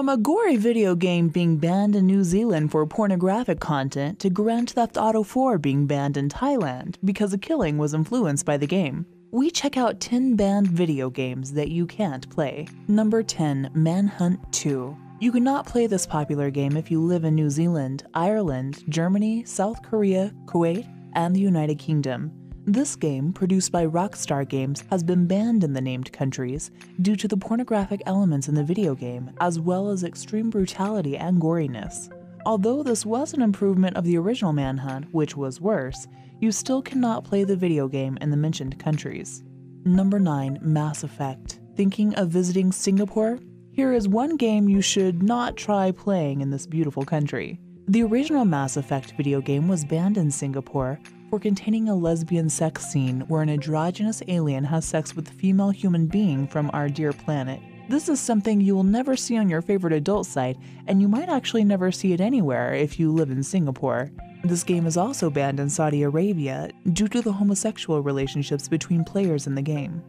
From a gory video game being banned in New Zealand for pornographic content to Grand Theft Auto 4 being banned in Thailand because a killing was influenced by the game, we check out 10 banned video games that you can't play. Number 10. Manhunt 2. You cannot play this popular game if you live in New Zealand, Ireland, Germany, South Korea, Kuwait, and the United Kingdom. This game, produced by Rockstar Games, has been banned in the named countries due to the pornographic elements in the video game, as well as extreme brutality and goriness. Although this was an improvement of the original Manhunt, which was worse, you still cannot play the video game in the mentioned countries. Number 9. Mass Effect. Thinking of visiting Singapore? Here is one game you should not try playing in this beautiful country. The original Mass Effect video game was banned in Singapore for containing a lesbian sex scene where an androgynous alien has sex with a female human being from our dear planet. This is something you will never see on your favorite adult site, and you might actually never see it anywhere if you live in Singapore. This game is also banned in Saudi Arabia due to the homosexual relationships between players in the game.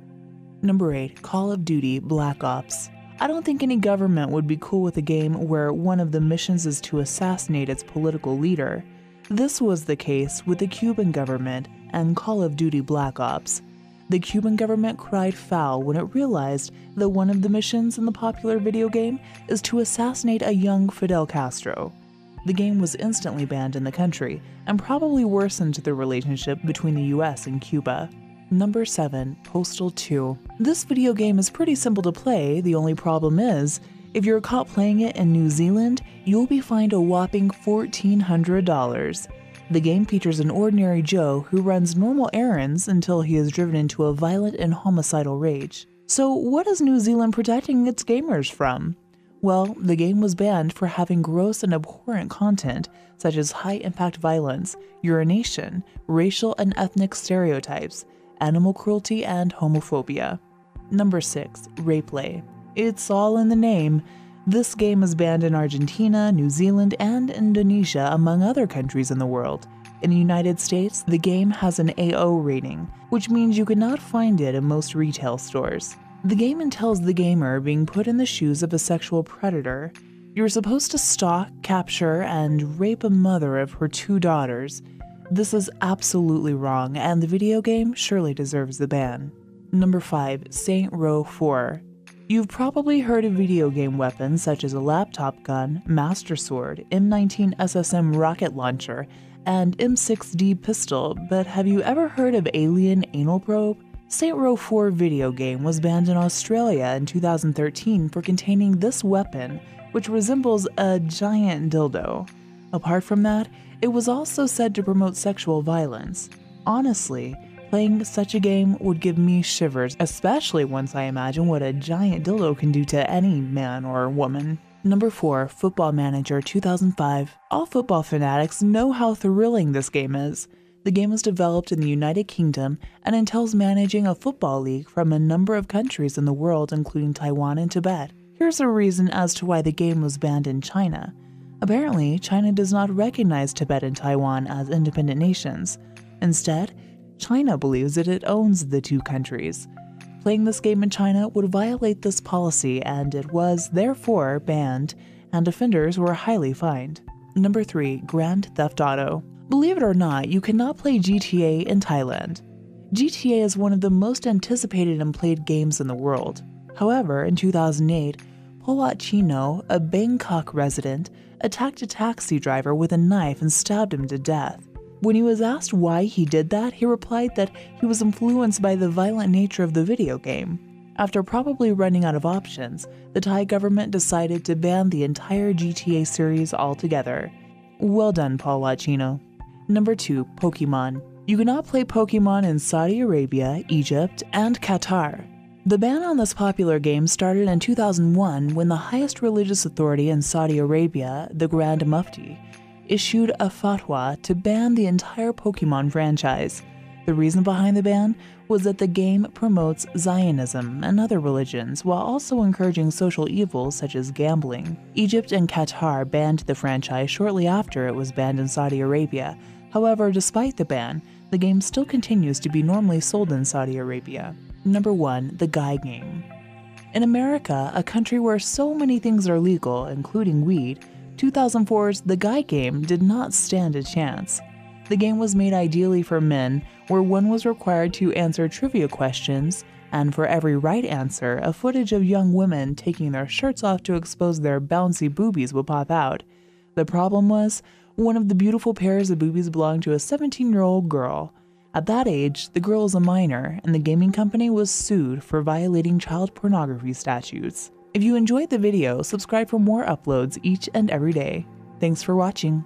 Number 8. Call of Duty Black Ops. I don't think any government would be cool with a game where one of the missions is to assassinate its political leader. This was the case with the Cuban government and Call of Duty Black Ops. The Cuban government cried foul when it realized that one of the missions in the popular video game is to assassinate a young Fidel Castro. The game was instantly banned in the country and probably worsened the relationship between the US and Cuba. Number 7. Postal 2. This video game is pretty simple to play. The only problem is, if you're caught playing it in New Zealand, you'll be fined a whopping $1,400. The game features an ordinary Joe who runs normal errands until he is driven into a violent and homicidal rage. So what is New Zealand protecting its gamers from? Well, the game was banned for having gross and abhorrent content such as high-impact violence, urination, racial and ethnic stereotypes, animal cruelty, and homophobia. Number 6. Rapelay. It's all in the name. This game is banned in Argentina, New Zealand, and Indonesia, among other countries in the world. In the United States, the game has an AO rating, which means you cannot find it in most retail stores. The game entails the gamer being put in the shoes of a sexual predator. You're supposed to stalk, capture, and rape a mother of her 2 daughters. This is absolutely wrong, and the video game surely deserves the ban. Number 5. Saints Row 4. You've probably heard of video game weapons such as a laptop gun, Master Sword, M19 SSM rocket launcher, and M6D pistol, but have you ever heard of Alien Anal Probe? Saints Row 4 video game was banned in Australia in 2013 for containing this weapon, which resembles a giant dildo. Apart from that, it was also said to promote sexual violence. Honestly, playing such a game would give me shivers, especially once I imagine what a giant dildo can do to any man or woman. Number 4. Football Manager 2005. All football fanatics know how thrilling this game is. The game was developed in the United Kingdom and entails managing a football league from a number of countries in the world, including Taiwan and Tibet. Here's a reason as to why the game was banned in China. Apparently, China does not recognize Tibet and Taiwan as independent nations. Instead, China believes that it owns the 2 countries. Playing this game in China would violate this policy, and it was, therefore, banned, and offenders were highly fined. Number 3. Grand Theft Auto. Believe it or not, you cannot play GTA in Thailand. GTA is one of the most anticipated and played games in the world. However, in 2008, Polak Chino, a Bangkok resident, attacked a taxi driver with a knife and stabbed him to death. When he was asked why he did that, he replied that he was influenced by the violent nature of the video game. After probably running out of options, the Thai government decided to ban the entire GTA series altogether. Well done, Paul Wachino. Number 2. Pokemon. You cannot play Pokemon in Saudi Arabia, Egypt, and Qatar. The ban on this popular game started in 2001 when the highest religious authority in Saudi Arabia, the Grand Mufti, issued a fatwa to ban the entire Pokemon franchise. The reason behind the ban was that the game promotes Zionism and other religions while also encouraging social evils such as gambling. Egypt and Qatar banned the franchise shortly after it was banned in Saudi Arabia. However, despite the ban, the game still continues to be normally sold in Saudi Arabia. Number 1. The Guy Game. In America, a country where so many things are legal, including weed, 2004's The Guy Game did not stand a chance. The game was made ideally for men, where one was required to answer trivia questions, and for every right answer, a footage of young women taking their shirts off to expose their bouncy boobies would pop out. The problem was, one of the beautiful pairs of boobies belonged to a 17-year-old girl. At that age, the girl is a minor, and the gaming company was sued for violating child pornography statutes. If you enjoyed the video, subscribe for more uploads each and every day. Thanks for watching.